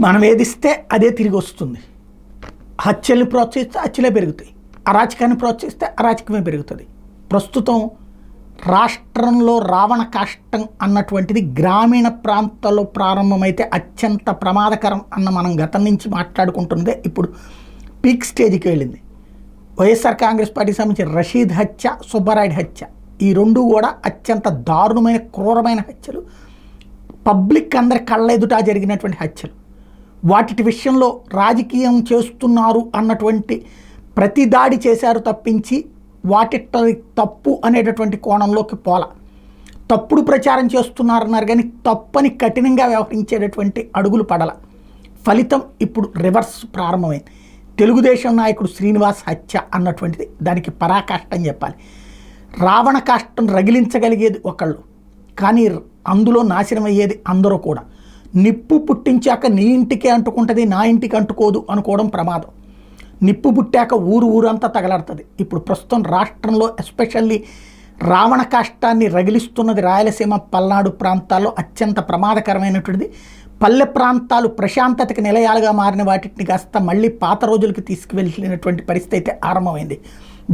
మనం ఏదిస్తే అదే తిరిగి వస్తుంది. హత్యల్ని ప్రోత్సహిస్తే హత్యలే పెరుగుతాయి, అరాచకాన్ని ప్రోత్సహిస్తే అరాచకమే పెరుగుతుంది. ప్రస్తుతం రాష్ట్రంలో రావణ కాష్టం అన్నటువంటిది గ్రామీణ ప్రాంతాల్లో ప్రారంభమైతే అత్యంత ప్రమాదకరం అన్న మనం గతం నుంచి మాట్లాడుకుంటున్నదే ఇప్పుడు పీక్ స్టేజ్కి వెళ్ళింది. వైఎస్ఆర్ కాంగ్రెస్ పార్టీకి సంబంధించి రషీద్ హత్య, సుబ్బారాయుడు హత్య, ఈ రెండు కూడా అత్యంత దారుణమైన క్రూరమైన హత్యలు, పబ్లిక్ అందరి కళ్ళ ఎదుట జరిగినటువంటి హత్యలు. వాటి విషయంలో రాజకీయం చేస్తున్నారు అన్నటువంటి ప్రతి దాడి చేశారు తప్పించి వాటి తప్పు అనేటటువంటి కోణంలోకి తప్పుడు ప్రచారం చేస్తున్నారన్నారు కానీ తప్పని కఠినంగా వ్యవహరించేటటువంటి అడుగులు పడల. ఫలితం ఇప్పుడు రివర్స్ ప్రారంభమైంది. తెలుగుదేశం నాయకుడు శ్రీనివాస్ హత్య అన్నటువంటిది దానికి పరాకాష్టం చెప్పాలి. రావణ కాష్టం రగిలించగలిగేది ఒకళ్ళు, కానీ అందులో నాశనం అయ్యేది అందరూ కూడా. నిప్పు పుట్టించాక నీ ఇంటికే అంటుకుంటుంది, నా ఇంటికి అంటుకోదు అనుకోవడం ప్రమాదం. నిప్పు పుట్టాక ఊరంతా తగలడుతుంది. ఇప్పుడు ప్రస్తుతం రాష్ట్రంలో ఎస్పెషల్లీ రావణ కాష్టాన్ని రగిలిస్తున్నది రాయలసీమ, పల్నాడు ప్రాంతాల్లో అత్యంత ప్రమాదకరమైనటువంటిది. పల్లె ప్రాంతాలు ప్రశాంతతకి నిలయాలుగా మారిన వాటిని కాస్త మళ్ళీ పాత రోజులకి తీసుకువెళ్ళినటువంటి పరిస్థితి అయితే ఆరంభమైంది.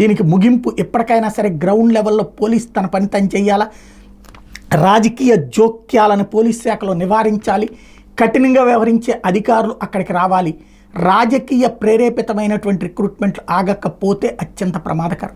దీనికి ముగింపు ఎప్పటికైనా సరే గ్రౌండ్ లెవెల్లో పోలీస్ తన పని తను చేయాలా, రాజకీయ జోక్యాలను పోలీస్ శాఖలో నివారించాలి, కఠినంగా వ్యవహరించే అధికారులు అక్కడికి రావాలి. రాజకీయ ప్రేరేపితమైనటువంటి రిక్రూట్మెంట్లు ఆగకపోతే అత్యంత ప్రమాదకరం.